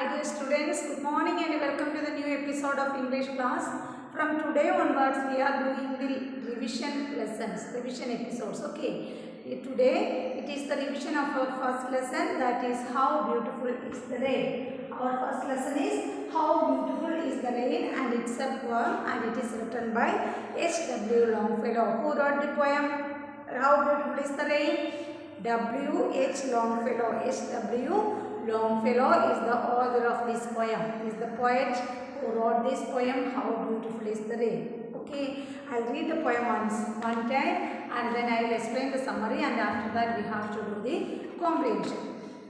dear students, good morning and welcome to the new episode of English class. From today onwards, we are doing the revision lessons, revision episodes. Okay, today it is the revision of our first lesson, that is how beautiful is the rain. Our first lesson is how beautiful is the rain, and it's a poem and it is written by H.W. Longfellow. Who wrote the poem How Beautiful is the Rain? W.H. Longfellow. H.W. Longfellow is the author of this poem. He is the poet who wrote this poem, How Beautiful is the Rain. Okay, I'll read the poem one time and then I'll explain the summary, and after that we have to do the comprehension.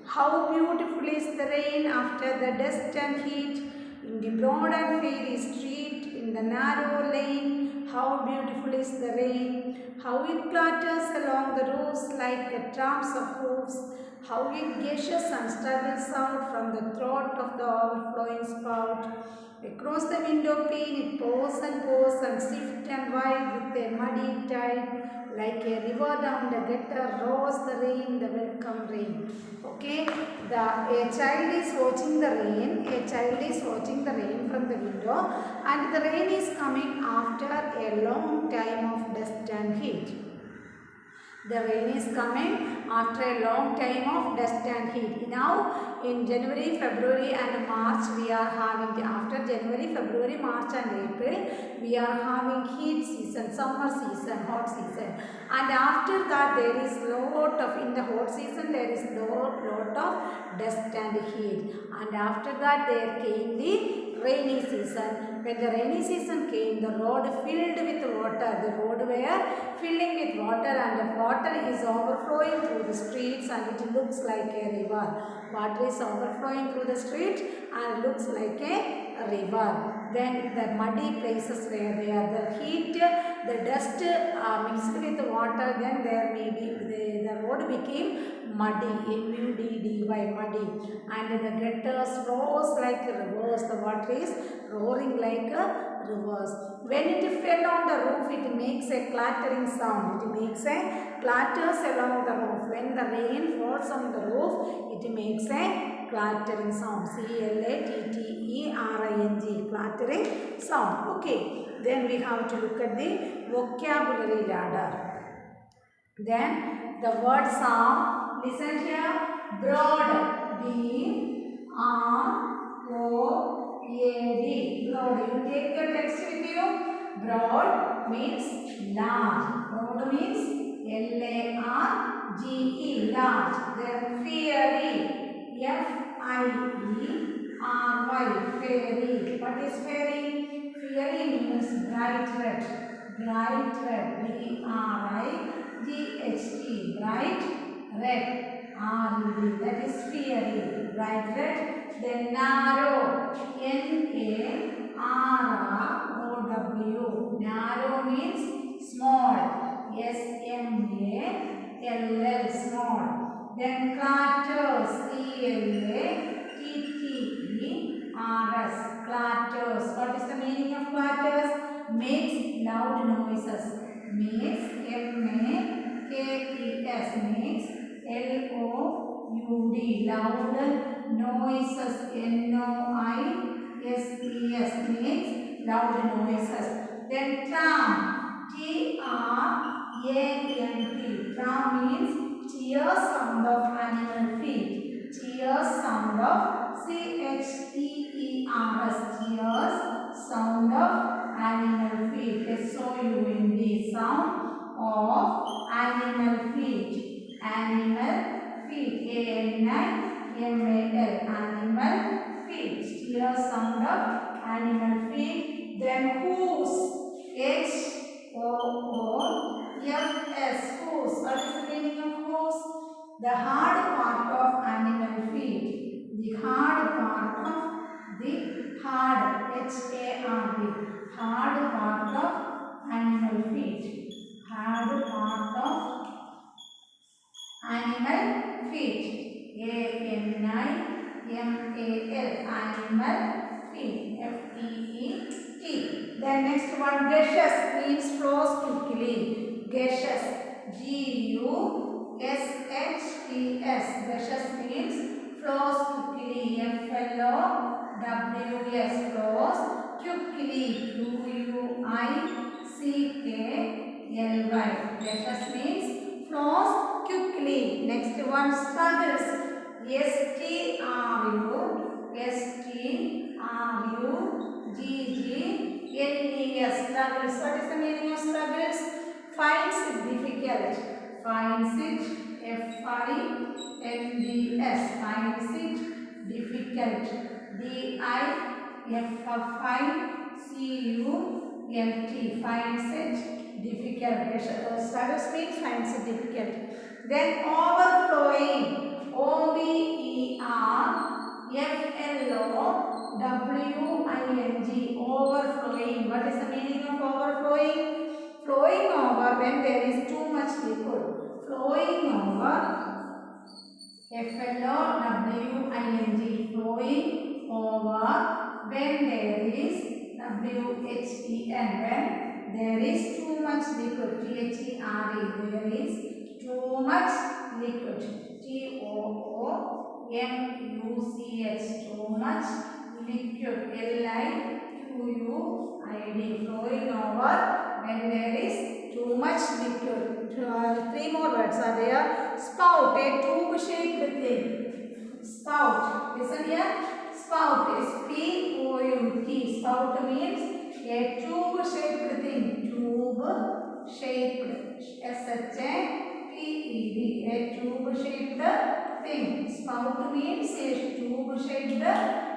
How beautiful is the rain after the dust and heat, in the broad and fairy street, in the narrow lane. How beautiful is the rain, how it clatters along the roofs like the tramps of hoofs, how it gushes and struggles out from the throat of the overflowing spout. Across the window pane it pours and swift and wide with a muddy tide, like a river down the gutter roars the rain, the welcome rain. Okay, a child is watching the rain. A child is watching the rain from the window, and the rain is coming after a long time of dust and heat. The rain is coming after a long time of dust and heat. Now, in January, February and March, we are having, after January, February, March and April, we are having heat season, summer season, hot season. And after that, there is lot of, in the hot season, there is lot of dust and heat. And after that, there came the rainy season. When the rainy season came, the road filled with water. The road were filling with water, and the water is overflowing through the streets, and it looks like a river. Water is overflowing through the street and looks like a river. Then the muddy places where they are, the heat, the dust mixed with the water, then there may be, the road became muddy, M-U-D-D-Y, muddy, and the gutters rose like rivers. The water is roaring like rivers. When it fell on the roof, it makes a clattering sound. It makes a clatters along the roof. When the rain falls on the roof, it makes a clattering sound. C-L-A-T-T-E-R-I-N-G, clattering sound. Okay, then we have to look at the vocabulary ladder. Then the words are, listen here, broad, B-R-O-A-D, broad. You take the text with you. Broad means large. Broad means L-A-R-G-E, large. Then fiery, F-I-E-R-Y, fairy. What is fairy? Fairy means bright red. Bright red, B-R-I-G-H-T, bright red, R-E-D, that is fiery, bright red. Then narrow, N-A-R-R-O-W, narrow means small, S-M-A-L-L, small. Then clatters, C-L-A-T-T-E-R-S, clatters. What is the meaning of clatters? Makes loud noises. Makes, M-A-K-E-S, makes, L-O-U-D, loud noises, N-O-I-S-E-S, makes loud noises. Then tram, T-R-A-M-P, tram means cheer sound of animal feet. Cheers sound of, C-H-E-E-R-S, cheers sound of animal feet, S-O-U-N-D, sound of animal feet. Animal feet, A-N-I-M-A-L, animal feet, cheers sound of animal feet. Then hoofs, H-O-O-F-S, hoofs. What is the meaning of hoofs? The hard part of animal feet. The hard part of the hard, H-A-R-D, hard part of animal feet. Hard part of animal feet. A-N-I-M-A-L, animal feet. F-E-E-T. Then next one, gaseous means flows quickly. Gaseous, G-U-S-H-E-S, gaseous means flows quickly. FLOWS, flows quickly. QUICKLY. Gushes means flows quickly. Next one, struggles. STRUGGLES. Struggles. What is the meaning of struggles? Finds it difficult. Finds it. FINDS. Finds it difficult. DIFFICULT. Finds it difficult. Struggles means finds it difficult. Then overflowing. OVERFLOWING. Overflowing. What is the meaning of overflowing? Flowing over when there is too much liquid. Flowing over. FLOWING. Flowing over when there is WHEN. When there is too much liquid. THERE. There is too much liquid. TOOMUCH. Too much liquid. LIQUID. Flowing over when there is too much liquid. Three more words are there. Spout. A tube shaped thing. Spout. Listen here. Spout. SPOUT. Spout means a tube shaped thing. Tube shaped. SHAPED. A tube shaped thing. Spout means a tube shaped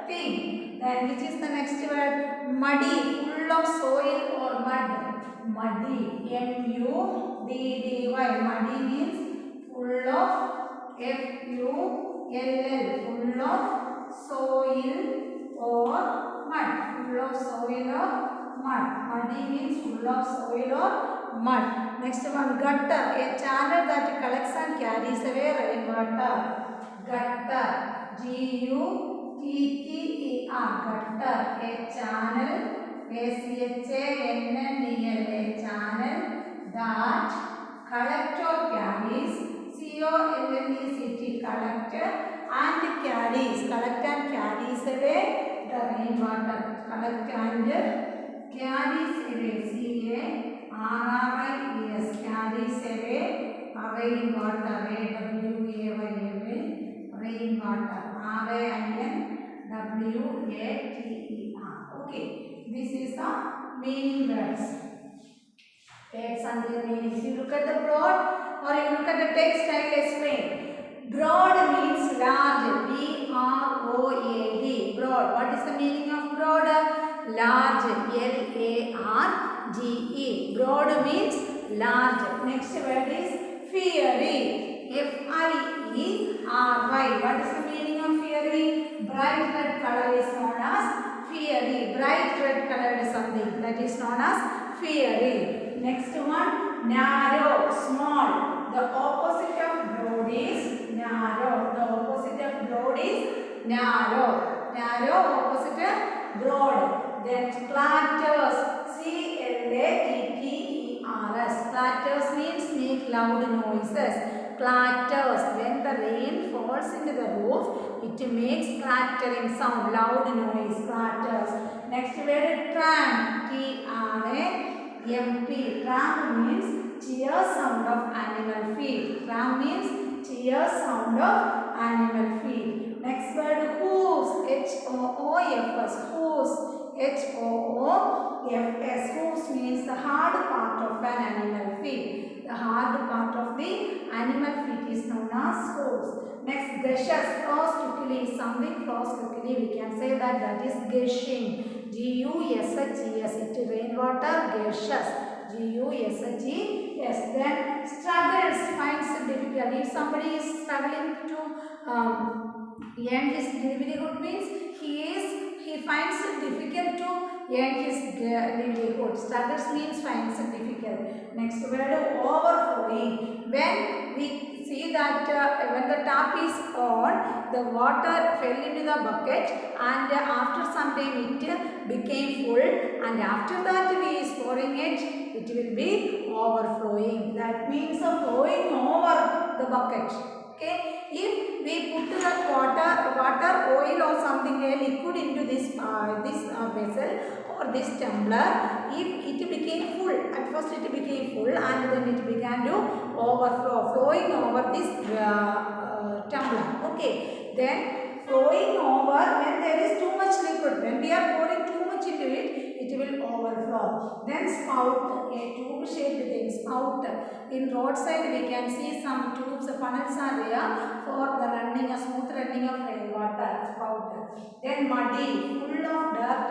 thing. Then which is the next word? Muddy. Full of soil or mud. Muddy. MUDDY. Muddy means full of. FULL. Full of soil or mud. Full of soil or mud. Muddy means full of soil or mud. Next one, gutter. A channel that collects and carries away rainwater. Gutter. GUTTER. Gutter. A channel. ACHANNEL. A channel that collects or carries. COLLECT. Collect and carries. Collect and carries away the rainwater. Collect and carries away. CARRIES. Carries away rainwater. RAINWATER. Rainwater. RAINWATER. Okay. This is the meaning words. Words and their meanings. You look at the broad or you look at the text, I will explain. Broad means large. BROAD. Broad. What is the meaning of broad? Large. LARGE. Broad means large. Next word is fiery. FIERY. What is the meaning of fiery? Bright red color is known as fiery. Bright red colored something that is known as fiery. Next one, narrow, small. The opposite of broad is narrow. The opposite of broad is narrow. Narrow opposite of broad. Then clatters. CLATTERS. Clatters means make loud noises. Clatters. When the rain falls into the roof, it makes clattering sound, loud noise. Clatters. Next word, tramp. TRAMP. Tramp means cheer sound of animal feet. Tramp means cheer sound of animal feet. Next word, hooves. HOOFS. Hooves. HOOFS. Hooves means the hard part of an animal feet. The hard part of the animal feet is known as hooves. Next, gushes. Flows quickly. Something flows quickly. We can say that is gushing. GUSHES. It rainwater gushes. GUSHES. Then struggles. Finds it difficult. If somebody is struggling to earn his livelihood, means he finds it difficult to earn his livelihood. Struggles means finds it difficult. Next word, overflowing. When we see that when the tap is on, the water fell into the bucket and after some time it became full, and after that we is pouring it will be overflowing. That means flowing over the bucket. Okay. If we put that water, oil or something, a liquid into this vessel or this tumbler, if it became full, at first it became full and then it began to overflow, flowing over this tumbler. Okay, then flowing over when there is too much liquid, when we are pouring too much into it, it will overflow. Then spout, a tube shaped thing, spout. In roadside we can see some tubes, funnels are there for the running, a smooth running of rainwater, spout. Then muddy, full of dirt,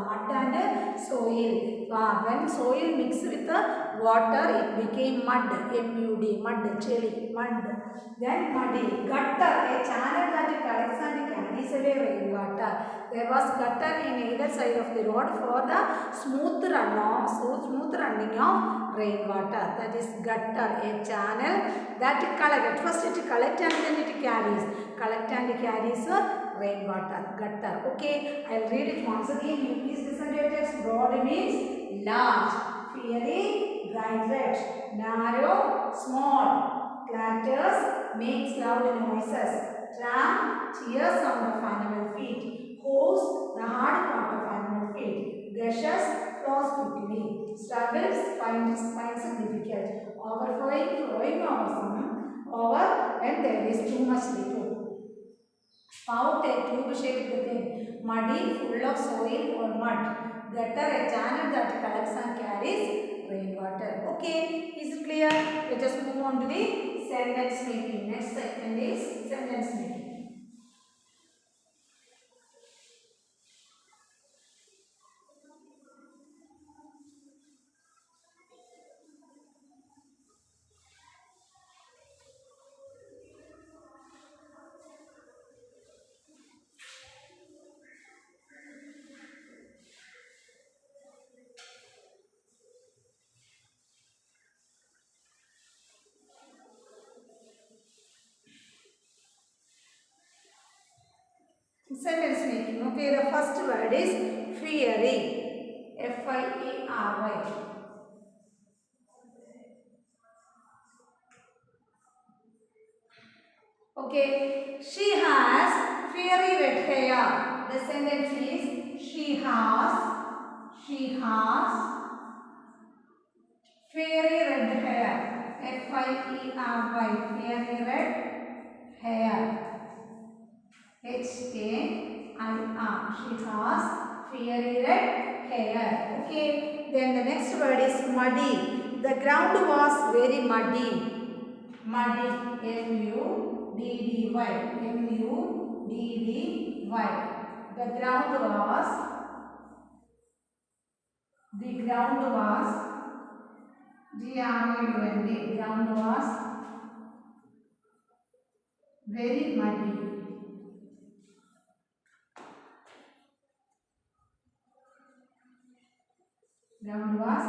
mud and soil. When soil mixed with the water, it became mud, M-U-D, mud, chili, mud. Then muddy, gutter, a channel that collects and carries away rainwater. There was gutter in either side of the road for the smooth running of rainwater. That is gutter, a channel that collects. First it collects and then it carries. Collect and carries rainwater, gutter. Okay, I'll read it once again. You please listen to your text. Broad means large, fiery, bright red, narrow, small, clatters, makes loud noises, tramp, tears sound of animal feet, hose, the hard part of animal feet, gushes, flows quickly, struggles, finds it difficult, overflowing, flowing over when there is too much liquid. Spout, a tube shaped thing, muddy, full of soil or mud. Gutter, a channel that collects and carries rainwater. Okay, is it clear? Let us move on to the sentence making. Next segment is sentence making. Sentence making. Okay, the first word is fiery. F-I-E-R-Y. Okay, she has fiery red hair. The sentence is she has fiery red hair. F-I-E-R-Y. Fiery red hair. H-A-I-R. She has fiery red hair. Okay. Then the next word is muddy. The ground was very muddy. Muddy. M-U-D-D-Y. M-U-D-D-Y. The ground was G-R-O-U-N-D. Ground was very muddy. Ground was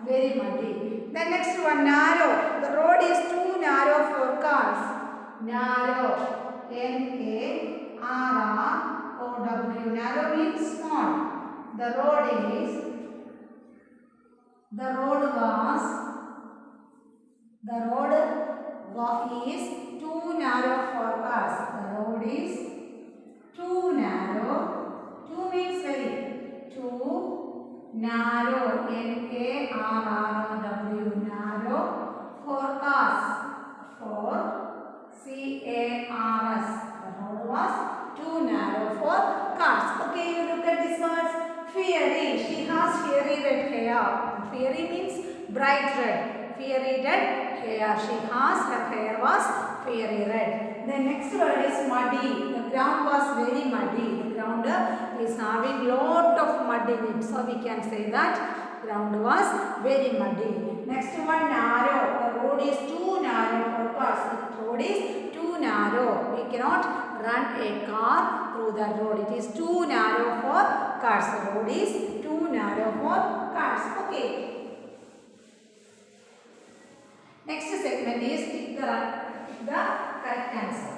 very muddy. The next one, narrow. The road is too narrow for cars. Narrow. N-A-R-R-O-W. Narrow means small. The road is too narrow for cars. The road is too narrow. Too means very. Too narrow. N-A-R-R-O-W. Narrow for cars. For C-A-R-S. The road was too narrow for cars. Okay, you look at these words. Fiery. She has fiery red hair. Fiery means bright red. Fiery red hair. She has, her hair was fiery red. The next word is muddy. The ground was very muddy. The ground is having lot of mud in it. So we can say that ground was very muddy. Next one, narrow. The road is too narrow for cars. The road is too narrow. We cannot run a car through the road. It is too narrow for cars. The road is too narrow for cars. Okay. Next segment is pick the correct answer.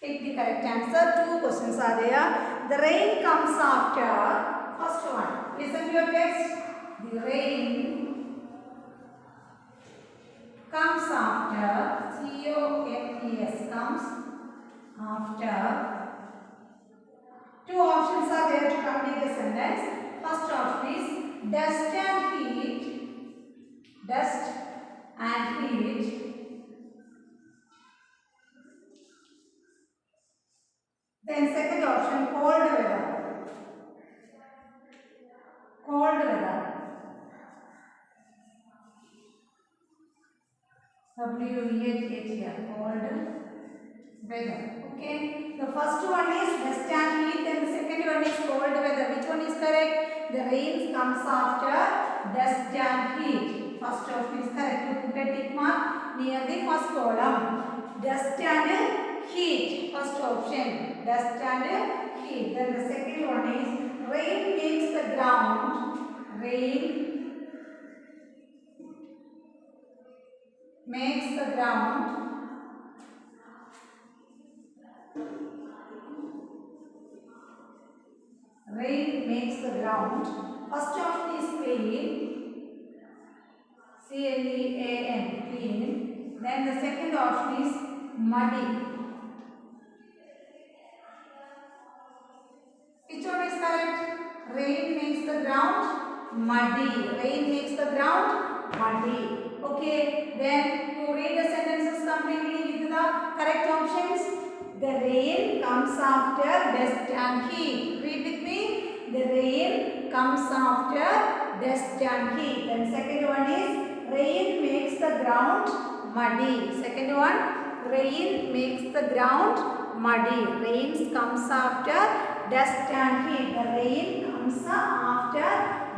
Pick the correct answer. Two questions are there. The rain comes after. First one. Listen to your text. The rain after, COMES comes after. Two options are there to complete the sentence. First option is dust and heat. Dust and heat. Then second option, cold weather. Cold weather. WEATH, cold weather. Okay. The first one is dust and heat, and the second one is cold weather. Which one is correct? The rain comes after dust and heat. First option is correct. You put a tick mark near the first column. Dust and heat. First option. Dust and heat. Then the second one is rain makes the ground. Rain makes the ground. Rain makes the ground. First option is clean. CLEAN, clean. Then the second option is muddy. Which one is correct? Rain makes the ground muddy. Rain makes the ground muddy. Okay. Then you read the sentences completely with the correct options. The rain comes after dust and heat. Read with me. The rain comes after dust and heat. Then second one is rain makes the ground muddy. Second one, rain makes the ground muddy. Rain comes after dust and heat. The rain comes after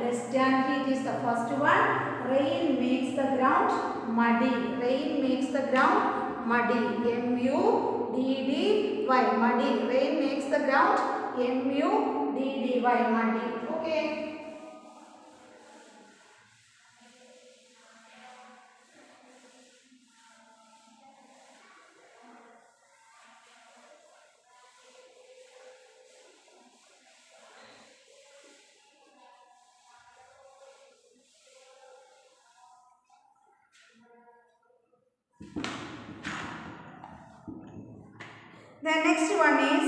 dust and heat is the first one. Rain makes the ground muddy. Rain makes the ground muddy. MUDDY, muddy. Rain makes the ground MUDDY, muddy. Okay. The next one is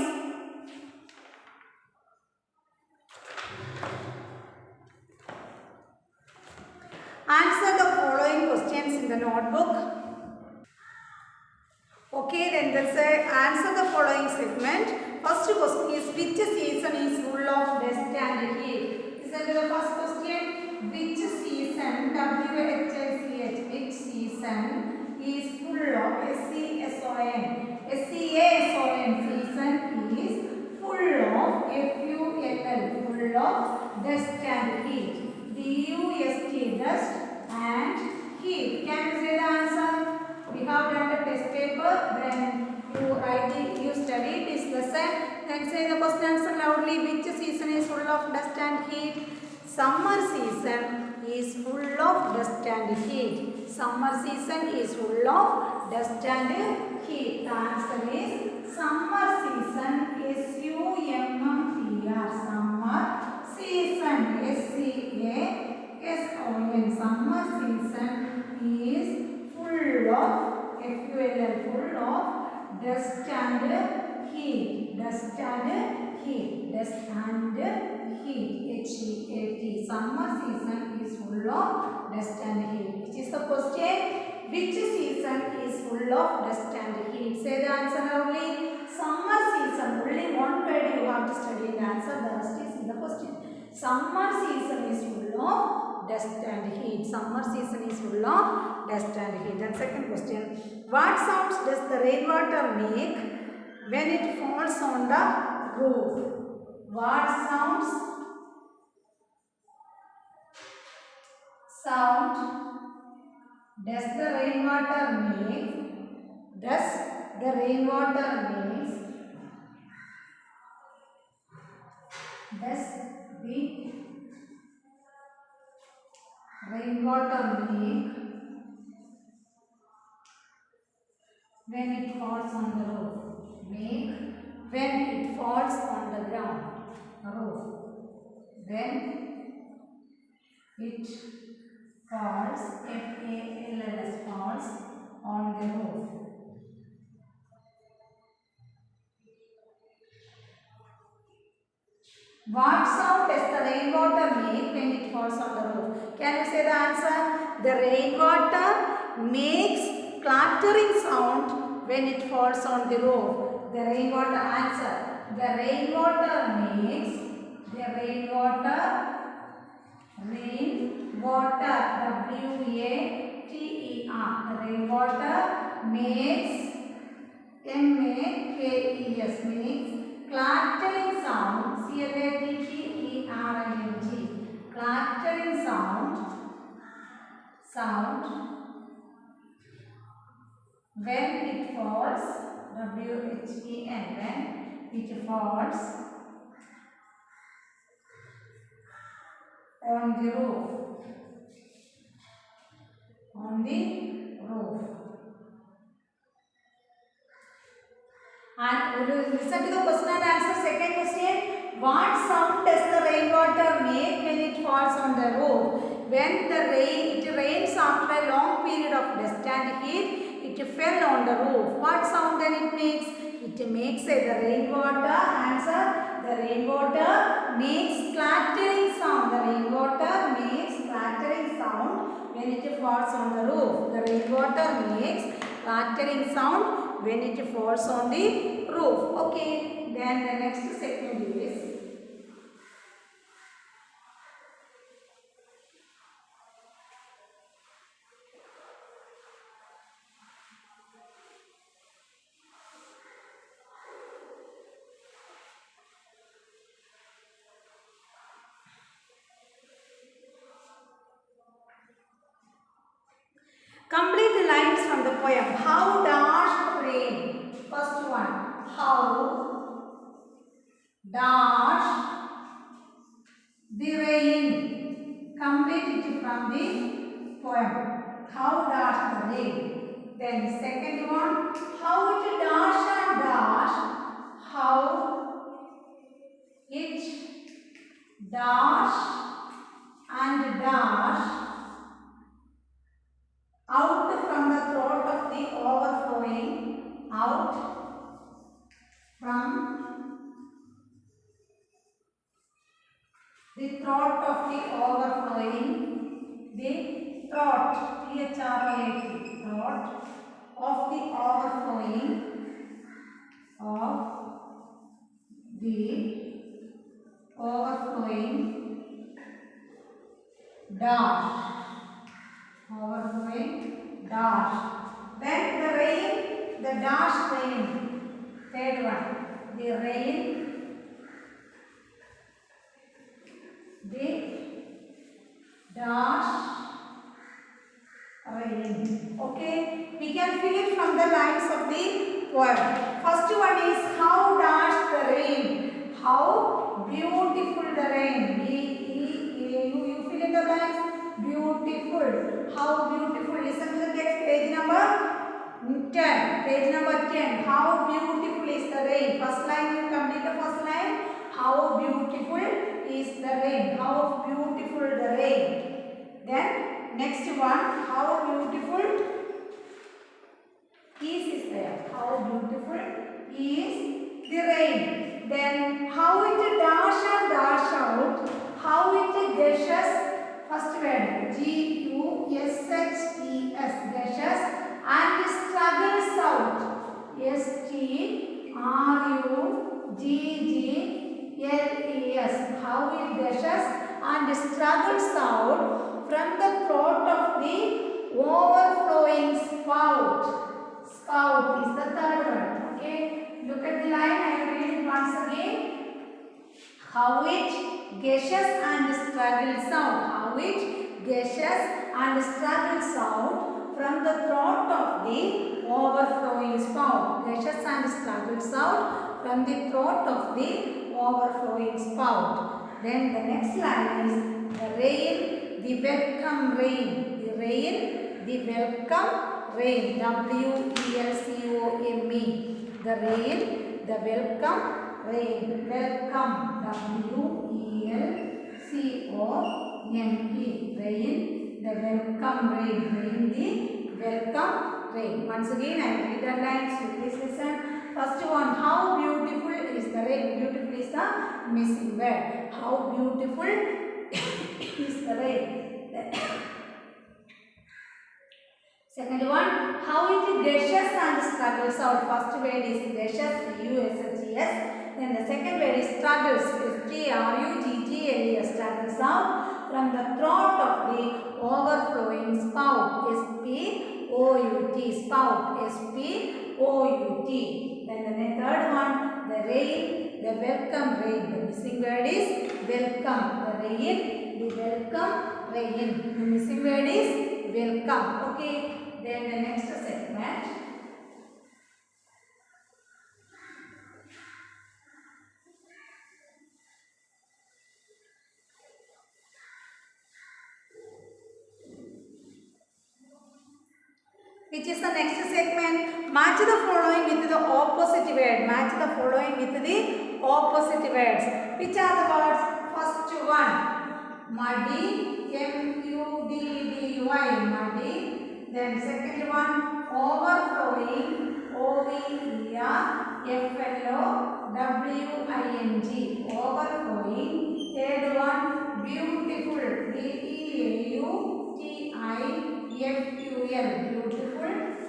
answer the following questions in the notebook. Okay, then there's a answer the following segment. First question is which season is full of dust and heat? Listen to the first question. Which season, WHICH, which season is full of SEASON? SEASON, season is full of FULL, full of dust and heat. DUST, dust and heat. Can you say the answer? We have done the test paper, then you write it, you study this lesson, then say the question answer loudly. Which season is full of dust and heat? Summer season is full of dust and heat. Summer season is full of dust and heat. The answer is summer season, SUMMER, summer season, SEASON. Summer season is full of FULL, full of dust and heat. Dust and heat. Dust and heat. HEAT. Summer season is full of dust and heat. Which is the question? Which season is full of dust and heat? Say the answer loudly. Summer season. Only one word you have to study the answer. The rest is in the question. Summer season is full of dust and heat. Summer season is full of dust and heat. And second question. What sounds does the rainwater make when it falls on the roof? What sound does the rainwater make? Does the rainwater makes? Does the rainwater make when it falls on the roof? Make when it falls on the ground, roof. When it falls, FALLS, falls What sound does the rainwater make when it falls on the roof? Can you say the answer? The rainwater makes clattering sound when it falls on the roof. The rainwater answer. The rainwater makes rainwater W-A-T-E-R. The rainwater makes M-A-K-E-S makes clattering sound, C-L-A-T-T-E-R-I-N-G, clattering sound when it falls, W-H-E-N, when it falls on the roof, And listen to the question and answer. Second question. What sound does the rainwater make when it falls on the roof? When it rains after a long period of dust and heat, it fell on the roof. What sound then it makes? It makes the rainwater. Answer. The rainwater makes clattering sound. The rainwater makes clattering sound when it falls on the roof. The rainwater makes clattering sound when it falls on the roof. Okay, then the next segment is complete the lines from the poem. How dash the rain? First one. How dash the rain? Complete it from the poem. How dash the rain? Then second one. How it dash and dash. How it dash and dash out from the throat of the overflowing, out from the throat of the overflowing, the throat, T-H-R-O-A-T, throat of the overflowing dash. Overflowing dash. Then the rain, the dash rain. Third one. The rain, the dash rain. Okay. We can fill it from the lines of the poem. First one is how dash the rain. How beautiful the rain. B-E-A-U. You fill in the blanks. Beautiful. How beautiful. Listen to the text. Page number 10. Page number 10. How beautiful is the rain. First line you complete the first line. How beautiful is the rain. How beautiful the rain. Then next one. How beautiful is there. How beautiful is the rain. Then how it dash and dash out. How it gushes. First word G-U-S-H-E-S, gushes, and struggles out. S-T-R-U-G-G-L-E-S. How it gushes and struggles out from the throat of the overflowing spout. Spout is the third word. Okay. Look at the line. I will read it once again. How it gushes and struggles out. How it gushes and struggles out from the throat of the overflowing spout. Gushes and struggles out from the throat of the overflowing spout. Then the next line is the rain, the welcome rain. The rain, the welcome rain. W-E-L-C-O-M-E. The rain, the welcome rain. Welcome. W-E-L-C-O-M-E. Rain, the welcome rain. Rain, the welcome rain. Once again, I will read the lines. So please listen. First one, how beautiful is the rain? Beautiful is the missing word. How beautiful is the rain? Second one, how it gushes and struggles out. First word is gushes, G-U-S-H-E-S. Then the second word is struggles, S-T-R-U-G-G-L-E-S, struggles out from the throat of the overflowing spout, S-P-O-U-T, spout, S-P-O-U-T. Then the third one, the rain, the welcome rain. The missing word is welcome. The rain, the welcome rain. The missing word is welcome. Okay. Then the next segment. Which is the next segment? Match the following with the opposite word. Match the following with the opposite words. Which are the words? First one, muddy, M-U-D-D-Y, muddy. Then second one, overflowing, O-V-E-R-F-L-O-W-I-N-G, overflowing. Third one, beautiful, B-E-A-U-T-I-F-U-L, beautiful.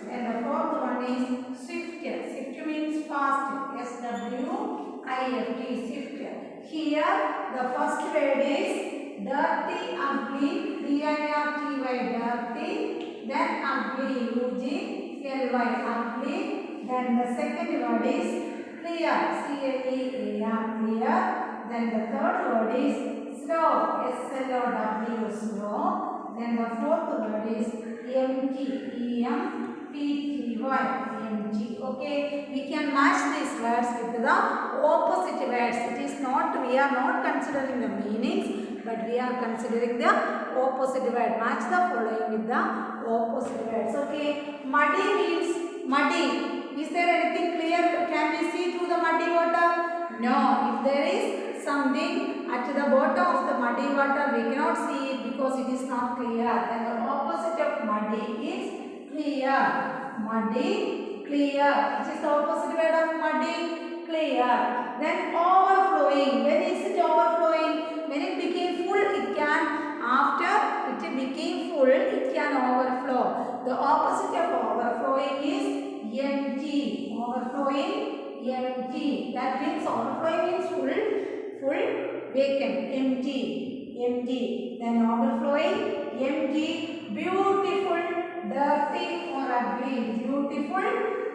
And the fourth one is swift. Swift means fast, S-W-I-F-T, swift. Here the first word is dirty, ugly, D-I-R-T-Y, dirty. Then ugly, U-G-L-Y, ugly. Then the second word is clear, C-L-E-A-R, clear. Then the third word is slow, S-L-O-W, slow. Then the fourth word is empty, E-M-P-T-Y, empty. Okay, we can match these words with the opposite words. It is not, we are not considering the meanings, but we are considering the opposite word. Match the following with the opposite words. Okay, muddy means muddy. Is there anything clear? Can we see through the muddy water? No. If there is something at the bottom of the muddy water, we cannot see it because it is not clear. Then the opposite of muddy is clear. Muddy, clear. Which is the opposite word of muddy? Clear. Then overflowing. When is it overflowing? When it became full, it can, after it became full, it can overflow. The opposite of overflowing is empty. Overflowing, empty. That means overflowing means full, vacant, empty, empty. Then overflowing, empty, beautiful, dirty or ugly. Beautiful,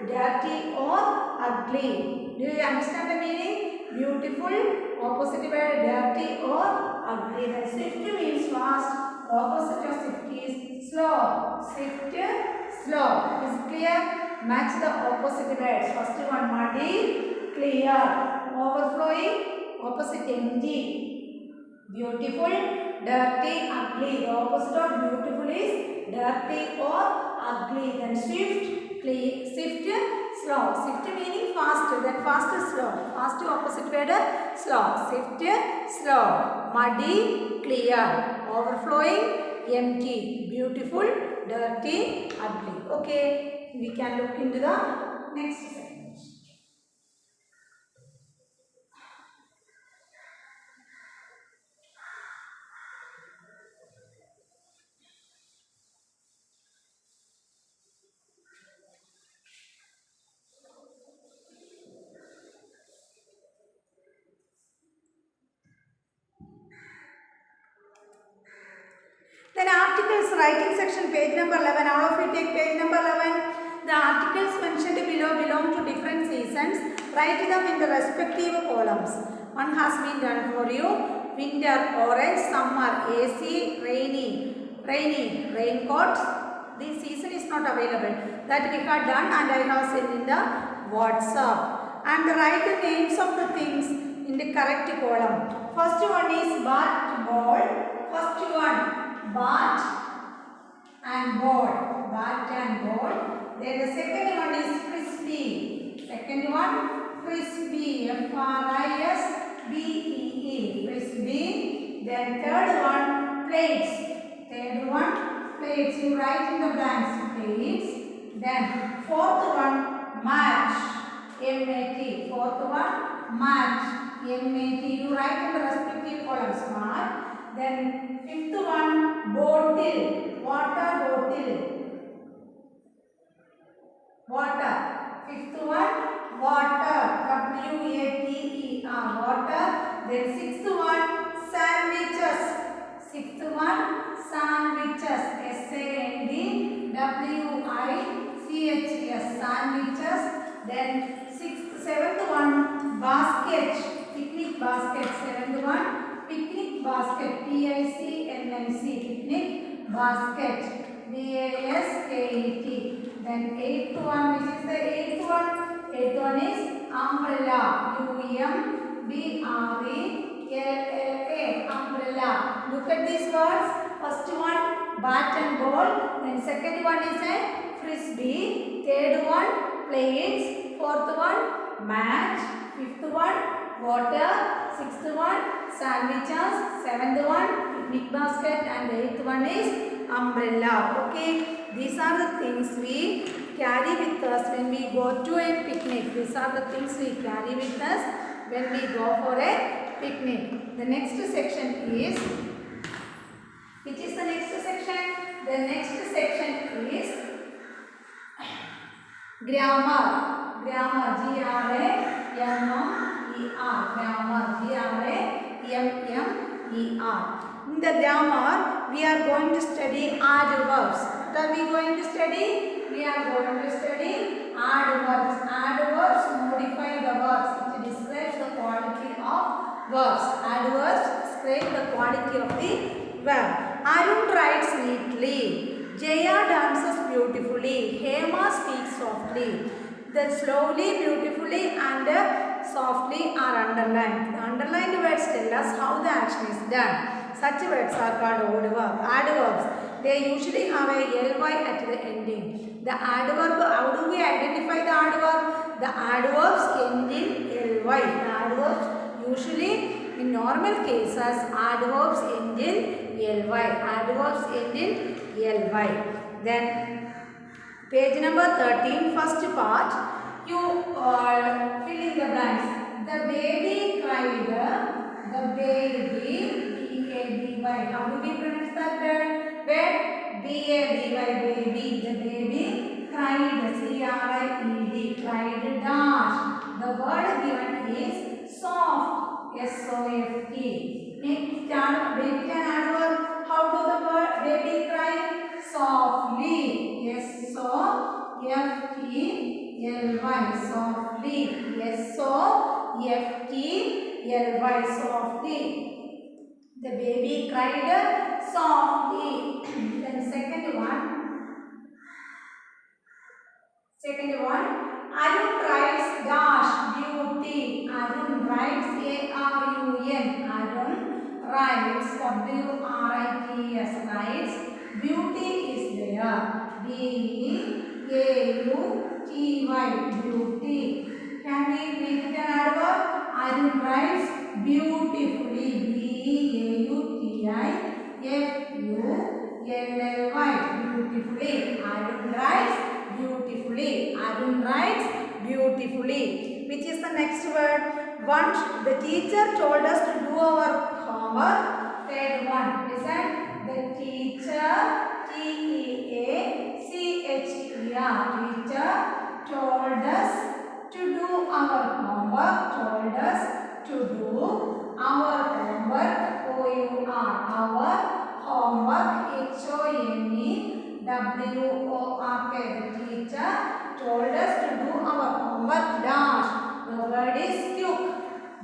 dirty or ugly. Do you understand the meaning? Beautiful, opposite word dirty or ugly. Then swift means fast. Opposite of swift is slow. Swift, slow. Is it clear? Match the opposite words. First one muddy, clear. Overflowing, opposite empty. Beautiful, dirty, ugly. The opposite of beautiful is dirty or ugly. Then swift, swift, slow. Swift meaning fast. Then fast is slow. Fast opposite word slow. Swift, slow. Muddy, clear. Overflowing, empty. Beautiful, dirty, ugly. Okay, we can look into the next segment. Then articles, writing section, page number 11. All of you take page number 11. The articles mentioned below belong to different seasons. Write them in the respective columns. One has been done for you. Winter, orange, summer, AC, rainy, raincoat. This season is not available. That we have done and I have sent in the WhatsApp. And write the names of the things in the correct column. First one is bat, ball. First one, bat and ball. Bat and ball. Then the second one is frisbee. Second one, frisbee. F-R-I-S-B-E-E. Frisbee. Then third one, plates. Third one, plates. You write in the blanks, plates. Then fourth one, match. M-A-T. Fourth one, mat, M-A-T. You write in the respective columns, mat. Then fifth one, bottle, water bottle, water. Fifth one, water, W-A-T-E-R, water. Then sixth one, sandwiches. Sixth one, sandwiches, S-A-N-D-W-I-C-H-S, sandwiches. Then seventh one, basket, picnic basket. Seventh one, picnic basket, P-I-C-N-I-C, picnic basket, B-A-S-K-E-T. Then eighth one, which is the eighth one? Eighth one is umbrella, U-M-B-R-E-L-L-A, umbrella. Look at these words. First one, bat and ball. Then second one is a frisbee. Third one, plates. Fourth one, mat. Fifth one, water. Sixth one, sandwiches. Seventh one, picnic basket. And eighth one is umbrella. Okay, these are the things we carry with us when we go to a picnic. These are the things we carry with us when we go for a picnic. The next section is, which is the next section? The next section is grammar. Grammar, G-R-A-M-M-E-R, grammar, G-R-A-M-M-E-R. In the grammar, we are going to study adverbs. What are we going to study? We are going to study adverbs. Adverbs modify the verbs. It describes the quality of verbs. Adverbs describe the quality of the verb. Arun writes neatly. Jaya dances beautifully. Hema speaks softly. The slowly, beautifully and softly are underlined. The underlined words tell us how the action is done. Such words are called adverbs. They usually have a ly at the ending. The adverb, how do we identify the adverb? The adverbs end in ly. The adverbs usually, in normal cases, adverbs end in ly. Adverbs end in ly. Then page number 13, first part, you fill in the blanks. The baby cried. The baby, B-A-B-Y. How do we pronounce that word? B-A-B-Y, baby. The baby cried, C-R-I-E-D, cried dash. The word given is soft, S-O-F-T. Baby can adverb. How do the word baby cry? Softly, S-O-F-T-L-Y, softly, S-O-F-T-L-Y, softly. The baby cried softly. Then second one, Arun writes dash, beauty. Arun writes, A-R-U-N. Arun writes, W-R-I-T-S, writes, beauty is there. B-E-A-U-T-Y, beauty. Can we make it an adverb? Arun writes beautifully, B-E-A-U-T-I-F-U-L-L-Y, beautifully. Arun writes beautifully. Arun writes beautifully. Which is the next word? Once the teacher told us to do our homework. Third one, listen. The teacher, T-E-A-C-H-E-R, teacher told us to do our homework. Told us to do our homework. O-U-R, our homework. H-O-M-E-W-O-R-K. The teacher told us to do our homework. Dash. The word is quick.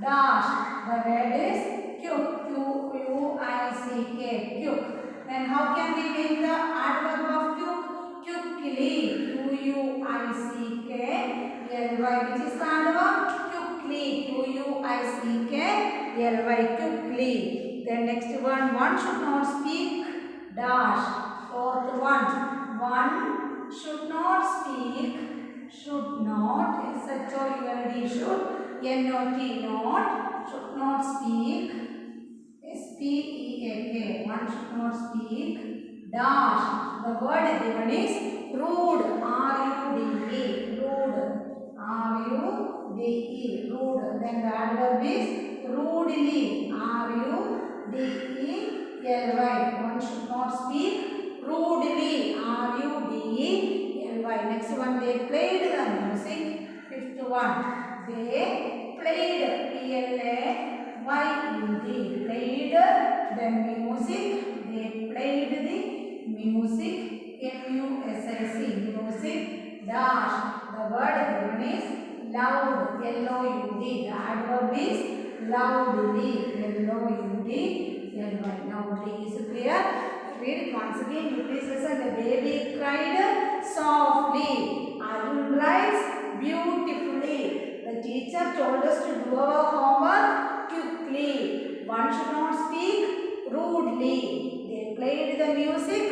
Dash. The word is quick. Q-U-I-C-K. Quick. Then how can we make the adverb of quick? Quickly. Q-U-I-C-K-L-Y. Which is the adverb? Quickly. Q-U-I-C-K-L-Y. Quickly. Then next one. One should not speak. Dash. Fourth one. One should not speak. Should not. S-H-O-U-L-D. Should. N-O-T. Not. Should not speak. S-P-E-A-K. One should not speak. Dash. The word given is rude. R-U-D-E. Rude. R-U-D-E. R-U-D-E, rude. Then the adverb is rudely, R-U-D-E-L-Y. One should not speak rudely, R-U-D-E-L-Y. Next one, they played the music. Fifth one, they played, P-L-A-Y-E-D, played the music. They played the music, M-U-S-I-C, music, dash. The word given is loud, L-O-U-D. The adverb is loudly, L-O-U-D-L-Y. Now is clear? Read it once again. You please listen. The baby cried softly. Arjun writes beautifully. The teacher told us to do our homework quickly. One should not speak rudely. They played the music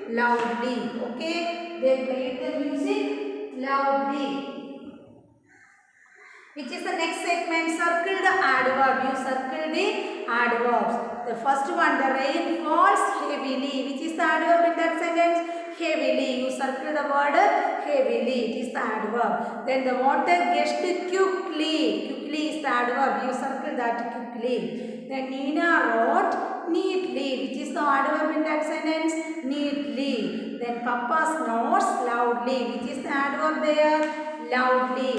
loudly. Okay? They played the music loudly. Which is the next segment? Circle the adverb. You circle the adverbs. The first one, the rain falls heavily. Which is the adverb in that sentence? Heavily. You circle the word heavily. It is the adverb. Then the water gushed quickly. Quickly is the adverb. You circle that quickly. Then Nina wrote neatly. Which is the adverb in that sentence? Neatly. Then Papa snores loudly. Which is the adverb there? Loudly.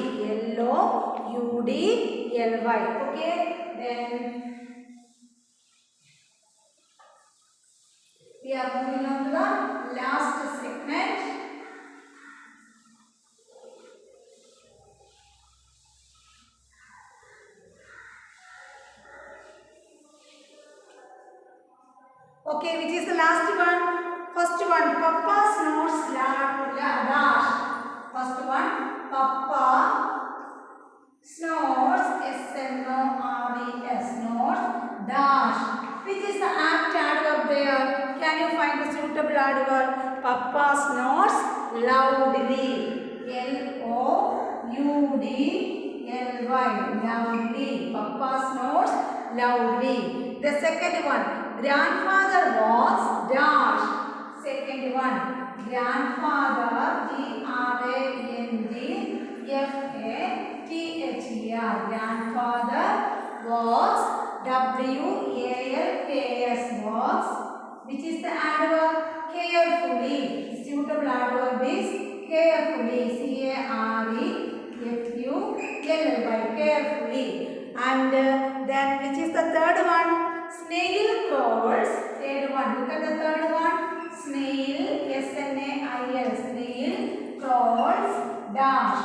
L-O-U-D-L-Y. Okay. Then we are moving on to the last segment. Okay, which is the last one? First one, Papa snores dash. First one, Papa snores, S-N-O-R-E-S, snores, dash. Which is the apt adverb there? Can you find the suitable adverb? Papa snores loudly, L-O-U-D-L-Y, loudly. Papa snores loudly. The second one, grandfather was dash. Second one, grandfather, G-R-A-N-D-F-A-T-H-E-R, grandfather was, W-A-L-K-S, was. Which is the adverb? Carefully. Suitable adverb is carefully, C-A-R-E-F-U-L-L-Y, carefully. And then which is the third one? Snail crawls. Third one. Look at the third one. Snail, S-N-A-I-L, snail crawls, dash,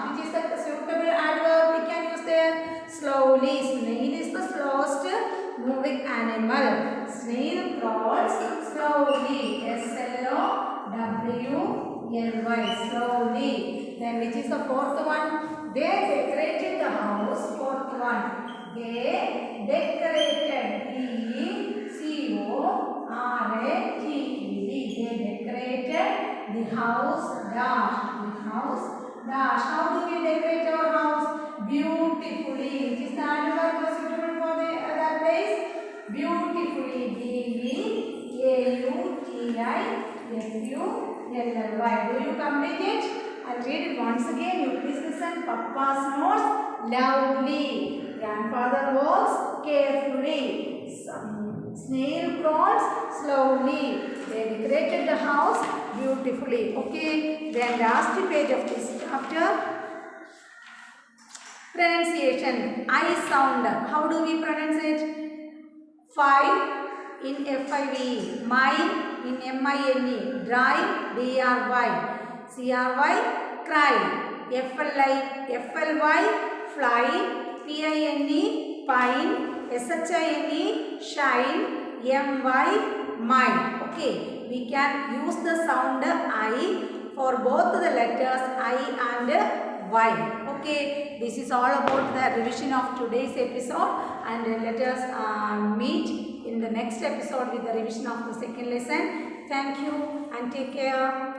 which is the suitable adverb we can use there? Slowly. Snail is the slowest moving animal. Snail crawls slowly, S-L-O-W-L-Y, slowly. Then which is the fourth one? They decorated the house. Fourth one, they decorated, D-E-C-O-R-A-T-E-D, they decorated the house, dash, the house, dash. How do we decorate our house? Beautifully. Which is the adverb suitable for that place? Beautifully, B-E-A-U-T-I-F-U-L-L-Y. Do you complete it? I'll read it once again. You please listen. Papa snores loudly. Grandfather walks carefully. Snail crawls slowly. They decorated the house beautifully. Okay. Then last page of this chapter. Pronunciation. I sound. How do we pronounce it? 5 in F-I-V-E. Mine in M-I-N-E. Dry, D-R-Y. C-R-Y. Cry. F-L-Y. Fly. P-I-N-E. Pine. S-H-I-N-E. Shine. M-Y. Mine. Okay. We can use the sound I for both the letters I and Y. Okay. This is all about the revision of today's episode, and let us meet in the next episode with the revision of the second lesson. Thank you and take care.